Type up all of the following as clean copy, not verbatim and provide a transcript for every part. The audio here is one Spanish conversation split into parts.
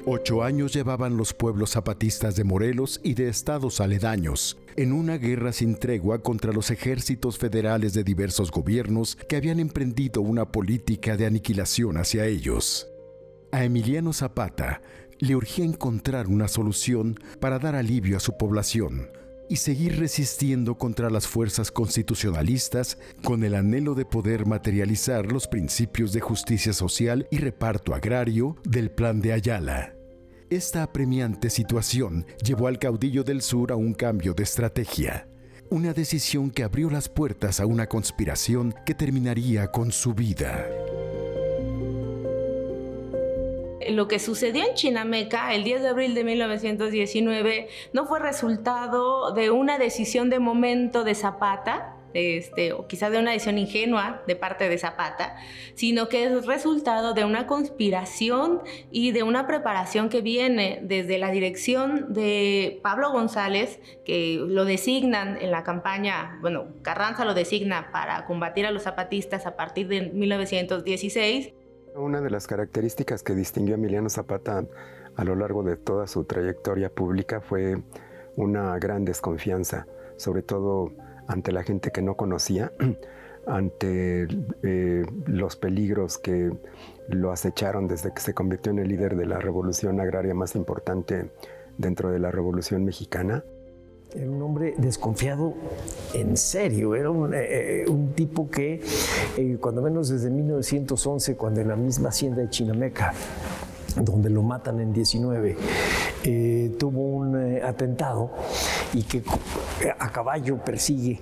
8 años llevaban los pueblos zapatistas de Morelos y de estados aledaños, en una guerra sin tregua contra los ejércitos federales de diversos gobiernos que habían emprendido una política de aniquilación hacia ellos. A Emiliano Zapata le urgía encontrar una solución para dar alivio a su población y seguir resistiendo contra las fuerzas constitucionalistas con el anhelo de poder materializar los principios de justicia social y reparto agrario del Plan de Ayala. Esta apremiante situación llevó al caudillo del sur a un cambio de estrategia, una decisión que abrió las puertas a una conspiración que terminaría con su vida. Lo que sucedió en Chinameca el 10 de abril de 1919 no fue resultado de una decisión de momento de Zapata, o quizás de una decisión ingenua de parte de Zapata, sino que es resultado de una conspiración y de una preparación que viene desde la dirección de Pablo González, que lo designan en la campaña, Carranza lo designa para combatir a los zapatistas a partir de 1916. Una de las características que distinguió a Emiliano Zapata a lo largo de toda su trayectoria pública fue una gran desconfianza, sobre todo ante la gente que no conocía, ante los peligros que lo acecharon desde que se convirtió en el líder de la revolución agraria más importante dentro de la Revolución Mexicana. Era un hombre desconfiado en serio, era un tipo que, cuando menos desde 1911, cuando en la misma hacienda de Chinameca, donde lo matan en 19, tuvo un atentado y que a caballo persigue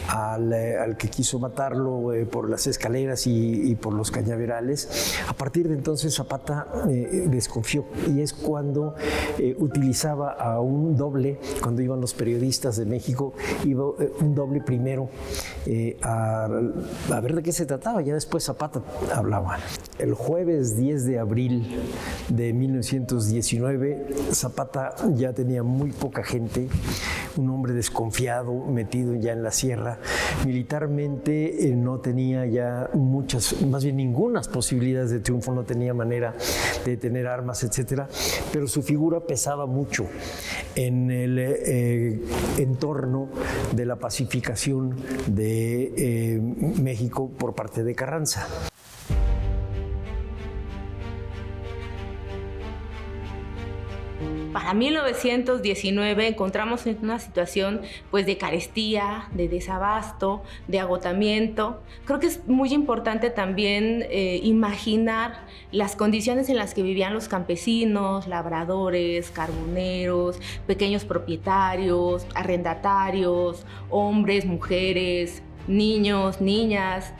al que quiso matarlo por las escaleras y por los cañaverales. A partir de entonces Zapata desconfió, y es cuando utilizaba a un doble. Cuando iban los periodistas de México, iba un doble primero a ver de qué se trataba, ya después Zapata hablaba. El jueves 10 de abril de 1919, Zapata ya tenía muy poca gente, un hombre desconfiado, metido ya en la sierra. Militarmente no tenía ya muchas, más bien ninguna posibilidades de triunfo, no tenía manera de tener armas, etcétera, pero su figura pesaba mucho en el entorno de la pacificación de México por parte de Carranza. Para 1919 encontramos en una situación de carestía, de desabasto, de agotamiento. Creo que es muy importante también imaginar las condiciones en las que vivían los campesinos, labradores, carboneros, pequeños propietarios, arrendatarios, hombres, mujeres, niños, niñas,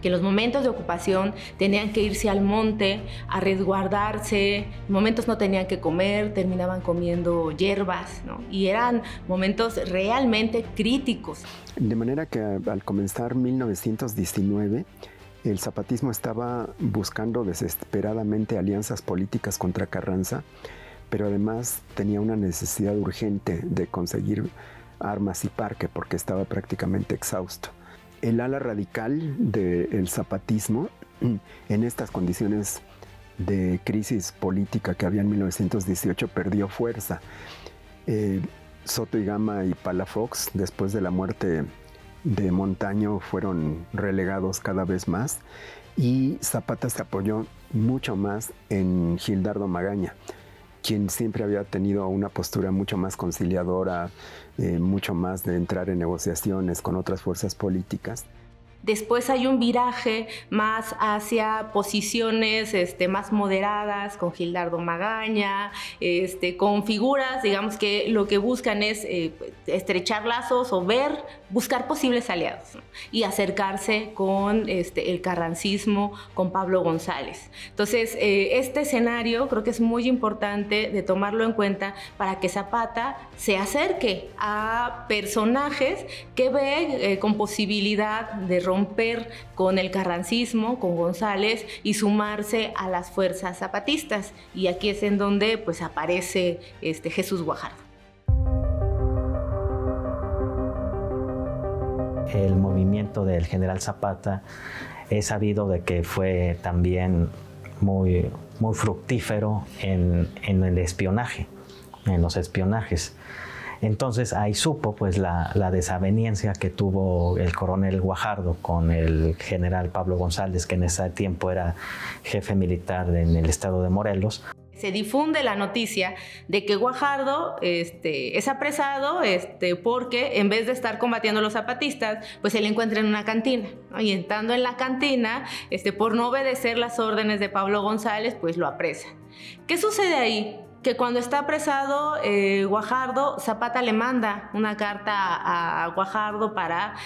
que en los momentos de ocupación tenían que irse al monte a resguardarse, en momentos no tenían que comer, terminaban comiendo hierbas, ¿no? Y eran momentos realmente críticos. De manera que al comenzar 1919, el zapatismo estaba buscando desesperadamente alianzas políticas contra Carranza, pero además tenía una necesidad urgente de conseguir armas y parque porque estaba prácticamente exhausto. El ala radical del zapatismo, en estas condiciones de crisis política que había en 1918, perdió fuerza. Soto y Gama y Palafox, después de la muerte de Montaño, fueron relegados cada vez más, y Zapata se apoyó mucho más en Gildardo Magaña, quien siempre había tenido una postura mucho más conciliadora, mucho más de entrar en negociaciones con otras fuerzas políticas. Después hay un viraje más hacia posiciones más moderadas, con Gildardo Magaña, con figuras, digamos, que lo que buscan es estrechar lazos o buscar posibles aliados, ¿no? Y acercarse con el carrancismo, con Pablo González. Entonces, este escenario creo que es muy importante de tomarlo en cuenta para que Zapata se acerque a personajes que ve con posibilidad de romper con el carrancismo, con González, y sumarse a las fuerzas zapatistas. Y aquí es en donde aparece Jesús Guajardo. El movimiento del general Zapata es sabido de que fue también muy fructífero en el espionaje, en los espionajes. Entonces ahí supo pues la desaveniencia que tuvo el coronel Guajardo con el general Pablo González, que en ese tiempo era jefe militar en el estado de Morelos. Se difunde la noticia de que Guajardo es apresado porque en vez de estar combatiendo a los zapatistas, pues se le encuentra en una cantina, ¿no? Y entrando en la cantina, por no obedecer las órdenes de Pablo González, pues lo apresan. ¿Qué sucede ahí? Que cuando está apresado Guajardo, Zapata le manda una carta a Guajardo para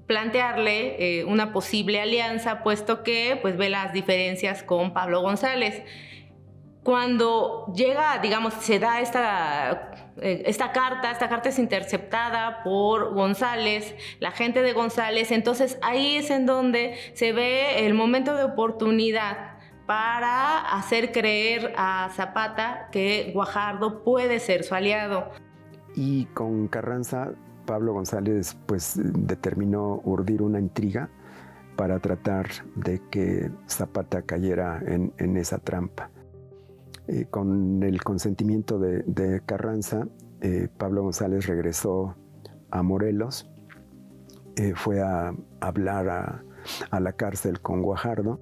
plantearle una posible alianza, puesto que pues, ve las diferencias con Pablo González. Cuando llega, digamos, se da esta carta es interceptada por González, la gente de González, entonces ahí es en donde se ve el momento de oportunidad para hacer creer a Zapata que Guajardo puede ser su aliado. Y con Carranza, Pablo González pues determinó urdir una intriga para tratar de que Zapata cayera en esa trampa. Con el consentimiento de Carranza, Pablo González regresó a Morelos, fue a hablar a la cárcel con Guajardo.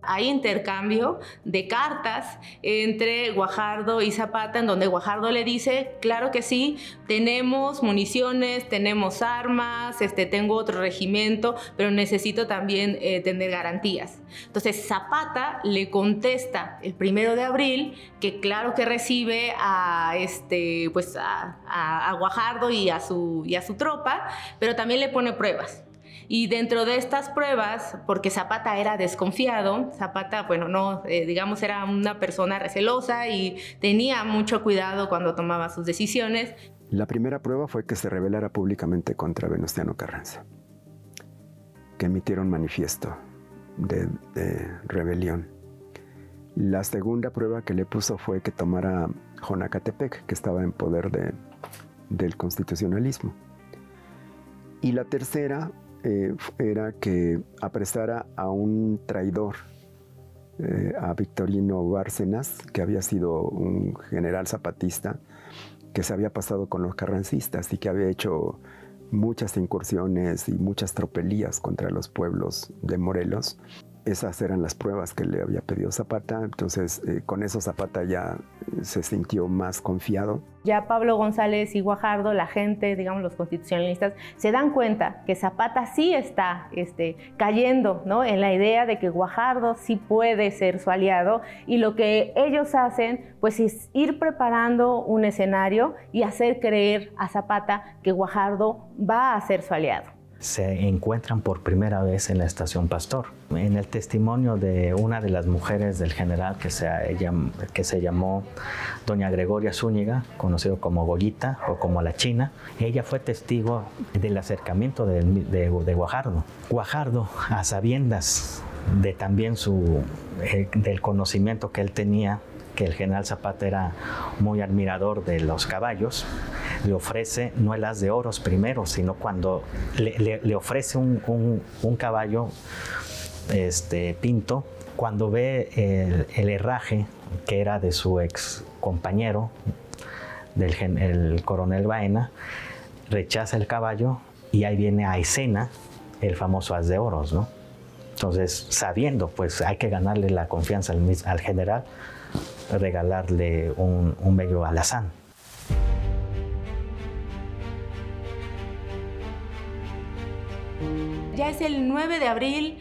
Hay intercambio de cartas entre Guajardo y Zapata, en donde Guajardo le dice, claro que sí, tenemos municiones, tenemos armas, tengo otro regimiento, pero necesito también tener garantías. Entonces Zapata le contesta el 1 de abril que claro que recibe a Guajardo y a su tropa, pero también le pone pruebas. Y dentro de estas pruebas, porque Zapata era desconfiado, Zapata, era una persona recelosa y tenía mucho cuidado cuando tomaba sus decisiones. La primera prueba fue que se rebelara públicamente contra Venustiano Carranza, que emitiera un manifiesto de rebelión. La segunda prueba que le puso fue que tomara Jonacatepec, que estaba en poder del constitucionalismo. Y la tercera era que apresara a un traidor, a Victorino Bárcenas, que había sido un general zapatista que se había pasado con los carrancistas y que había hecho muchas incursiones y muchas tropelías contra los pueblos de Morelos. Esas eran las pruebas que le había pedido Zapata, entonces con eso Zapata ya se sintió más confiado. Ya Pablo González y Guajardo, la gente, digamos los constitucionalistas, se dan cuenta que Zapata sí está cayendo, ¿no?, en la idea de que Guajardo sí puede ser su aliado, y lo que ellos hacen pues es ir preparando un escenario y hacer creer a Zapata que Guajardo va a ser su aliado. Se encuentran por primera vez en la estación Pastor. En el testimonio de una de las mujeres del general que se llamó doña Gregoria Zúñiga, conocido como Goyita o como la China, ella fue testigo del acercamiento de Guajardo. Guajardo, a sabiendas de también del conocimiento que él tenía, que el general Zapata era muy admirador de los caballos, le ofrece no el as de oros primero, sino cuando le ofrece un caballo pinto, cuando ve el herraje que era de su ex compañero, el coronel Baena, rechaza el caballo y ahí viene a escena el famoso as de oros, ¿no? Entonces, sabiendo, pues hay que ganarle la confianza al general, regalarle un bello alazán. Ya es el 9 de abril,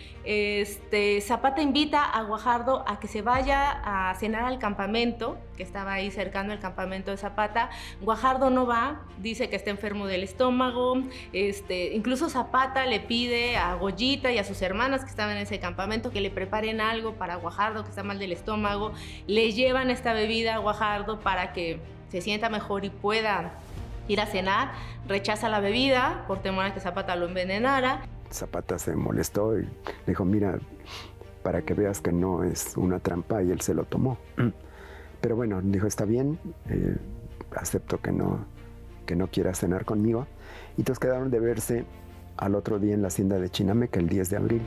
Zapata invita a Guajardo a que se vaya a cenar al campamento, que estaba ahí cercano al campamento de Zapata. Guajardo no va, dice que está enfermo del estómago, incluso Zapata le pide a Goyita y a sus hermanas que estaban en ese campamento que le preparen algo para Guajardo, que está mal del estómago. Le llevan esta bebida a Guajardo para que se sienta mejor y pueda ir a cenar. Rechaza la bebida por temor a que Zapata lo envenenara. Zapata se molestó y le dijo, mira, para que veas que no es una trampa, y él se lo tomó. Pero bueno, dijo, está bien, acepto que no quiera cenar conmigo. Y entonces quedaron de verse al otro día en la hacienda de Chinameca, el 10 de abril.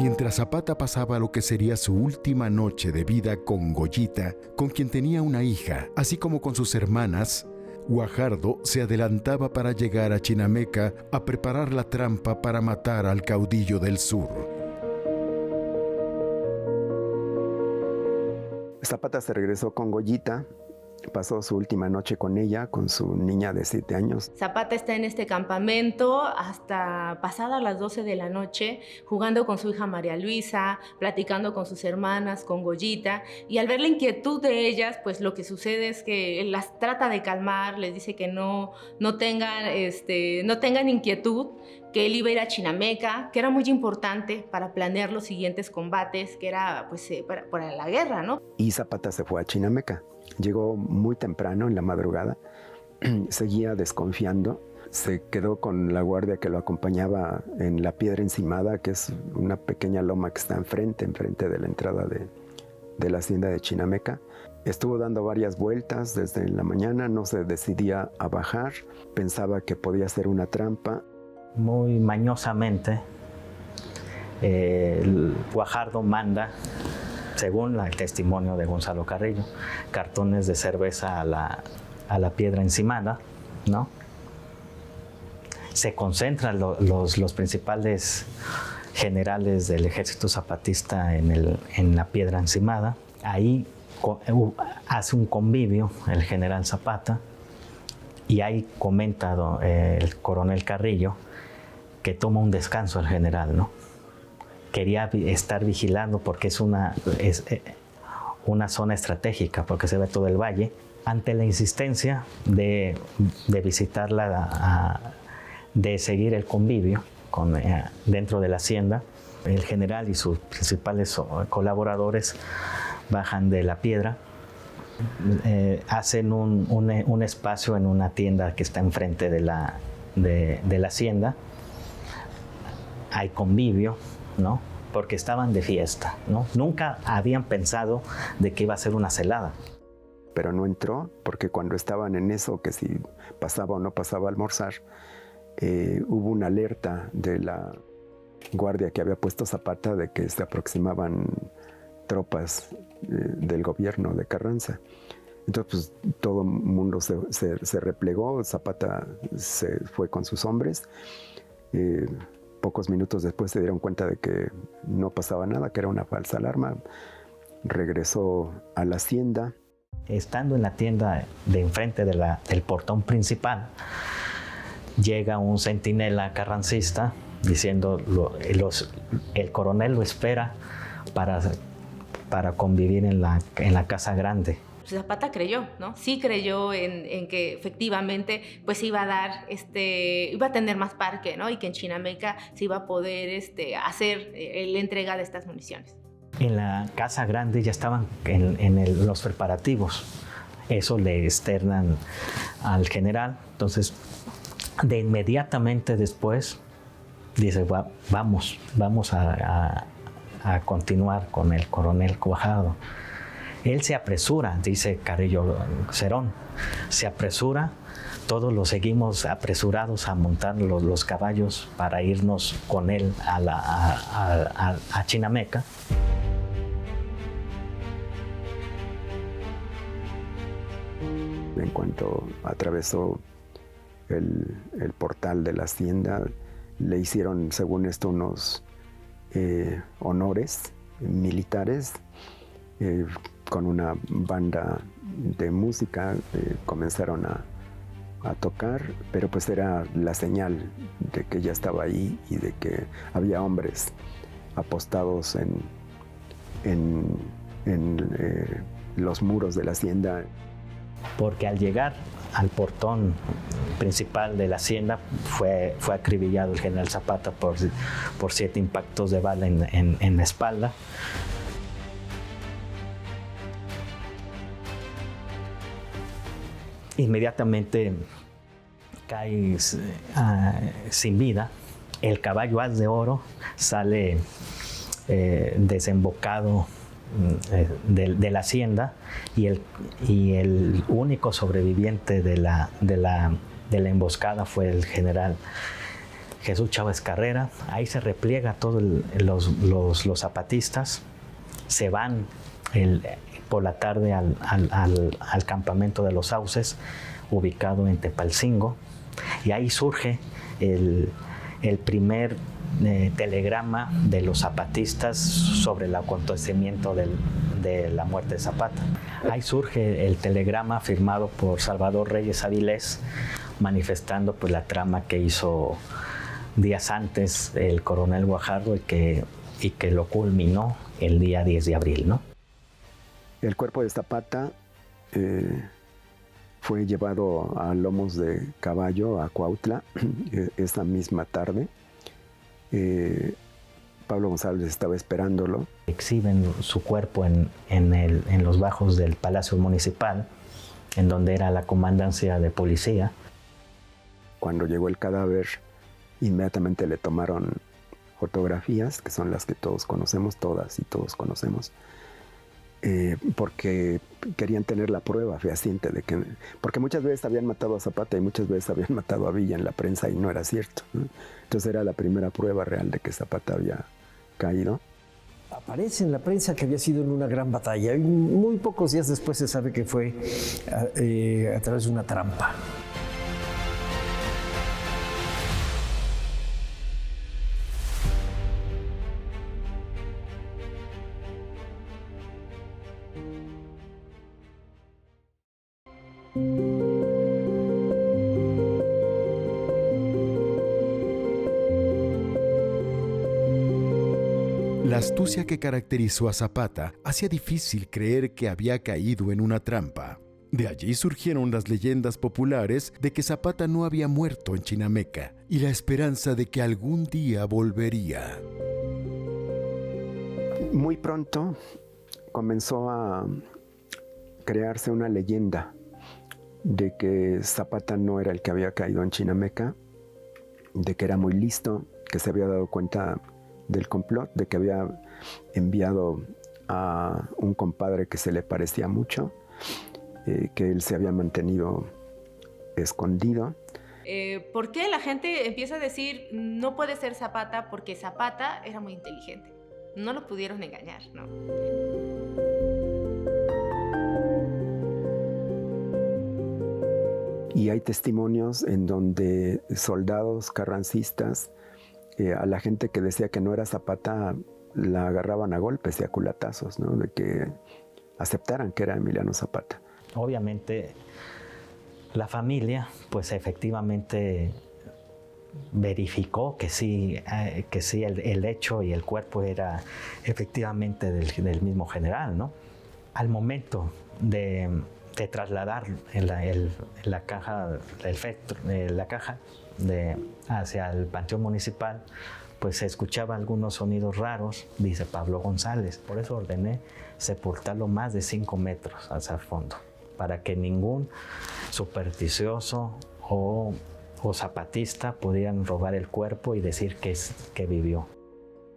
Mientras Zapata pasaba lo que sería su última noche de vida con Goyita, con quien tenía una hija, así como con sus hermanas, Guajardo se adelantaba para llegar a Chinameca a preparar la trampa para matar al caudillo del sur. Zapata se regresó con Goyita, pasó su última noche con ella, con su niña de 7 años. Zapata está en este campamento hasta pasadas las 12 de la noche, jugando con su hija María Luisa, platicando con sus hermanas, con Goyita, y al ver la inquietud de ellas, pues lo que sucede es que las trata de calmar, les dice que no tengan inquietud, que él iba a ir a Chinameca, que era muy importante para planear los siguientes combates, que era pues para la guerra, ¿no? Y Zapata se fue a Chinameca. Llegó muy temprano en la madrugada, seguía desconfiando, se quedó con la guardia que lo acompañaba en la Piedra Encimada, que es una pequeña loma que está enfrente de la entrada de la hacienda de Chinameca. Estuvo dando varias vueltas desde la mañana, no se decidía a bajar, pensaba que podía ser una trampa. Muy mañosamente, el Guajardo manda, según el testimonio de Gonzalo Carrillo, cartones de cerveza a la Piedra Encimada, ¿no? Se concentran los principales generales del ejército zapatista en la Piedra Encimada. Ahí hace un convivio el general Zapata, y ahí comenta el coronel Carrillo que toma un descanso el general, ¿no? Quería estar vigilando porque es una zona estratégica, porque se ve todo el valle. Ante la insistencia de visitarla, de seguir el convivio dentro de la hacienda, el general y sus principales colaboradores bajan de la piedra, hacen un espacio en una tienda que está enfrente de la hacienda. Hay convivio, ¿no? Porque estaban de fiesta, ¿no? Nunca habían pensado de que iba a ser una celada. Pero no entró, porque cuando estaban en eso, que si pasaba o no pasaba a almorzar, hubo una alerta de la guardia que había puesto Zapata de que se aproximaban tropas del gobierno de Carranza. Entonces, pues, todo el mundo se replegó, Zapata se fue con sus hombres. Pocos minutos después se dieron cuenta de que no pasaba nada, que era una falsa alarma. Regresó a la hacienda. Estando en la tienda de enfrente del portón principal, llega un centinela carrancista diciendo el coronel lo espera para convivir en la casa grande. Zapata creyó, ¿no? Sí creyó en que efectivamente pues iba a tener más parque, ¿no? Y que en Chinameca se iba a poder hacer la entrega de estas municiones. En la casa grande ya estaban en los preparativos. Eso le externan al general. Entonces, de inmediatamente después, dice, vamos a continuar con el coronel Guajardo. Él se apresura, dice Carrillo Cerón, se apresura, todos lo seguimos apresurados a montar los caballos para irnos con él a Chinameca. En cuanto atravesó el portal de la hacienda, le hicieron, según esto, unos honores militares. Con una banda de música comenzaron a tocar, pero pues era la señal de que ya estaba ahí y de que había hombres apostados en los muros de la hacienda. Porque al llegar al portón principal de la hacienda fue acribillado el general Zapata por 7 impactos de bala en la espalda. Inmediatamente cae sin vida. El caballo haz de oro sale desembocado de la hacienda y el único sobreviviente de la emboscada fue el general Jesús Chávez Carrera. Ahí se repliega todos los zapatistas, se van por la tarde al campamento de los Sauces, ubicado en Tepalcingo, y ahí surge el primer telegrama de los zapatistas sobre el acontecimiento de la muerte de Zapata. Ahí surge el telegrama firmado por Salvador Reyes Avilés, manifestando pues la trama que hizo días antes el coronel Guajardo y que lo culminó el día 10 de abril, ¿no? El cuerpo de Zapata fue llevado a lomos de caballo a Cuautla esa misma tarde. Pablo González estaba esperándolo. Exhiben su cuerpo en los bajos del Palacio Municipal, en donde era la comandancia de policía. Cuando llegó el cadáver, inmediatamente le tomaron fotografías, que son las que todos conocemos, todas y todos conocemos, porque querían tener la prueba fehaciente de que... Porque muchas veces habían matado a Zapata y muchas veces habían matado a Villa en la prensa y no era cierto, ¿no? Entonces era la primera prueba real de que Zapata había caído. Aparece en la prensa que había sido en una gran batalla y muy pocos días después se sabe que fue a través de una trampa. La astucia que caracterizó a Zapata hacía difícil creer que había caído en una trampa. De allí surgieron las leyendas populares de que Zapata no había muerto en Chinameca y la esperanza de que algún día volvería. Muy pronto comenzó a crearse una leyenda de que Zapata no era el que había caído en Chinameca, de que era muy listo, que se había dado cuenta del complot, de que había enviado a un compadre que se le parecía mucho, que él se había mantenido escondido. ¿Por qué la gente empieza a decir no puede ser Zapata? Porque Zapata era muy inteligente. No lo pudieron engañar, ¿no? Y hay testimonios en donde soldados carrancistas, a la gente que decía que no era Zapata, la agarraban a golpes y a culatazos, ¿no? De que aceptaran que era Emiliano Zapata. Obviamente, la familia, pues efectivamente verificó que sí el hecho y el cuerpo era efectivamente del mismo general, ¿no? Al momento de trasladar la caja hacia el Panteón Municipal, pues se escuchaba algunos sonidos raros, dice Pablo González. Por eso ordené sepultarlo más de 5 metros hacia el fondo, para que ningún supersticioso o zapatista pudieran robar el cuerpo y decir que vivió.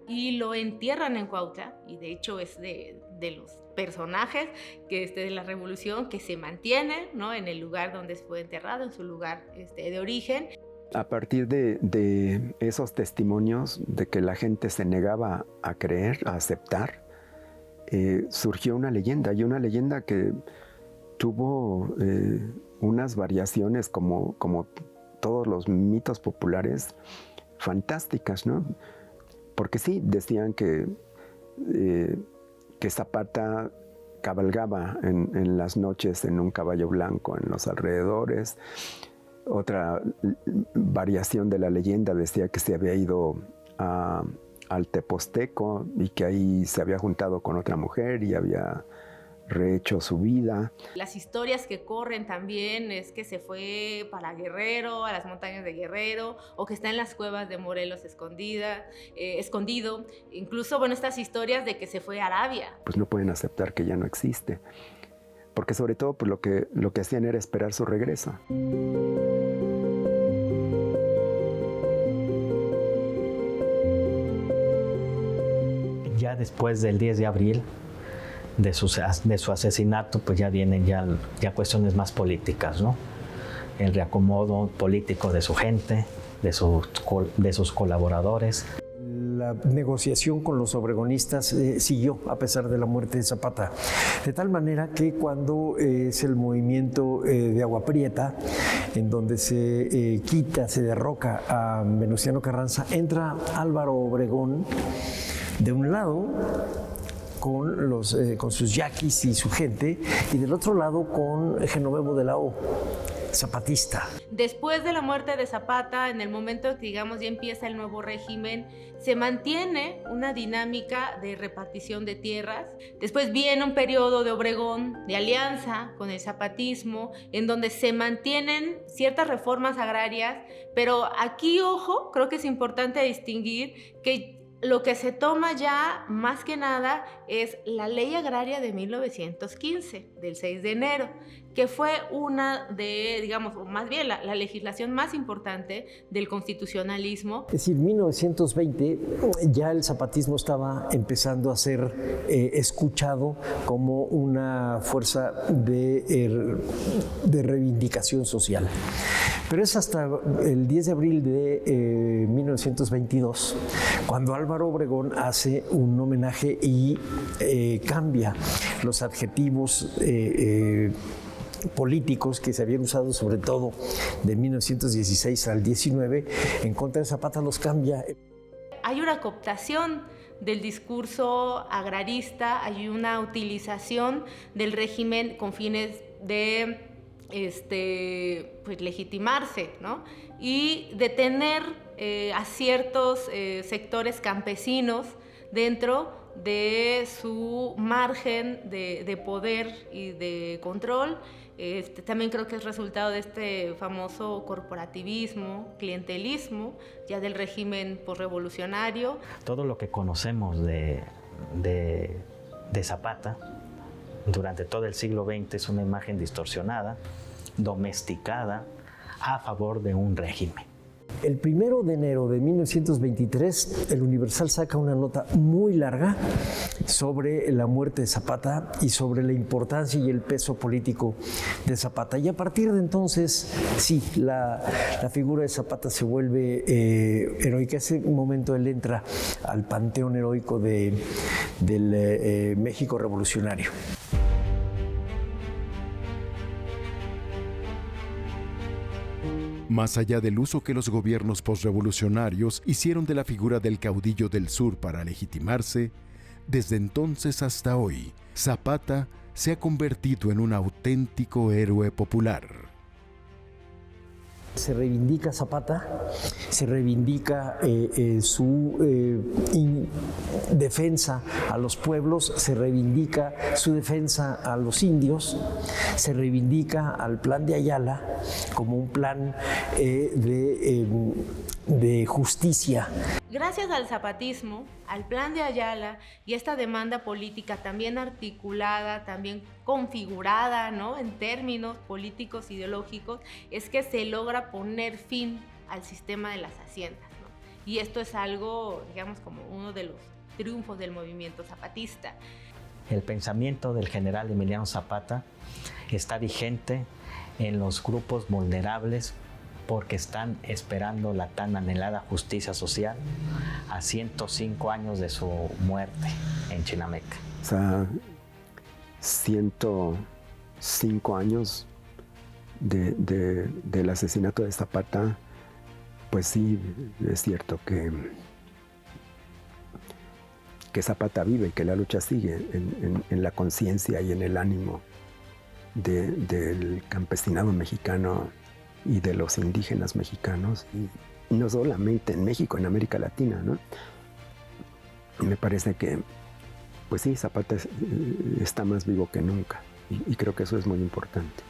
Y lo entierran en Cuautla, y de hecho es de los personajes de la revolución que se mantiene, ¿no?, en el lugar donde fue enterrado, en su lugar de origen. A partir de esos testimonios de que la gente se negaba a creer, a aceptar, surgió una leyenda, y una leyenda que tuvo unas variaciones como todos los mitos populares fantásticas, ¿no? Porque sí, decían que Zapata cabalgaba en las noches en un caballo blanco en los alrededores. Otra variación de la leyenda decía que se había ido al Teposteco y que ahí se había juntado con otra mujer y había rehecho su vida. Las historias que corren también es que se fue para Guerrero, a las montañas de Guerrero, o que está en las cuevas de Morelos escondido. Incluso, bueno, estas historias de que se fue a Arabia. Pues no pueden aceptar que ya no existe, porque sobre todo pues, lo que hacían era esperar su regreso. Ya después del 10 de abril, de su asesinato, pues ya vienen ya cuestiones más políticas, ¿no? El reacomodo político de su gente, de sus colaboradores. La negociación con los obregonistas siguió a pesar de la muerte de Zapata, de tal manera que cuando es el movimiento de Agua Prieta, en donde se se derroca a Venustiano Carranza, entra Álvaro Obregón de un lado con sus yaquis y su gente, y del otro lado con Genovevo de la O, zapatista. Después de la muerte de Zapata, en el momento que digamos ya empieza el nuevo régimen, se mantiene una dinámica de repartición de tierras. Después viene un periodo de Obregón, de alianza con el zapatismo, en donde se mantienen ciertas reformas agrarias, pero aquí, ojo, creo que es importante distinguir que lo que se toma ya más que nada es la ley agraria de 1915, del 6 de enero, que fue una de, digamos, o más bien la legislación más importante del constitucionalismo. Es decir, en 1920 ya el zapatismo estaba empezando a ser escuchado como una fuerza de reivindicación social. Pero es hasta el 10 de abril de 1922 cuando Álvaro Obregón hace un homenaje y cambia los adjetivos políticos que se habían usado sobre todo de 1916 al 19 en contra de Zapata, los cambia. Hay una cooptación del discurso agrarista, hay una utilización del régimen con fines de pues, legitimarse, ¿no? Y de tener a ciertos sectores campesinos dentro de su margen de poder y de control. También creo que es resultado de este famoso corporativismo, clientelismo, ya del régimen posrevolucionario. Todo lo que conocemos de Zapata durante todo el siglo XX es una imagen distorsionada, domesticada, a favor de un régimen. El 1 de enero de 1923, el Universal saca una nota muy larga sobre la muerte de Zapata y sobre la importancia y el peso político de Zapata. Y a partir de entonces, sí, la figura de Zapata se vuelve heroica. Ese momento él entra al panteón heroico del México revolucionario. Más allá del uso que los gobiernos posrevolucionarios hicieron de la figura del caudillo del sur para legitimarse, desde entonces hasta hoy, Zapata se ha convertido en un auténtico héroe popular. Se reivindica Zapata, se reivindica su defensa a los pueblos, se reivindica su defensa a los indios, se reivindica al Plan de Ayala como un plan de justicia. Gracias al zapatismo, al Plan de Ayala y esta demanda política también articulada, también configurada, ¿no?, en términos políticos ideológicos, es que se logra poner fin al sistema de las haciendas, ¿no? Y esto es algo, digamos, como uno de los triunfos del movimiento zapatista. El pensamiento del general Emiliano Zapata está vigente en los grupos vulnerables porque están esperando la tan anhelada justicia social a 105 años de su muerte en Chinameca. O sea, 105 años del asesinato de Zapata, pues sí, es cierto que Zapata vive y que la lucha sigue en la conciencia y en el ánimo del campesinado mexicano y de los indígenas mexicanos, y no solamente en México, en América Latina, ¿no? Me parece que, pues sí, Zapata está más vivo que nunca, y creo que eso es muy importante.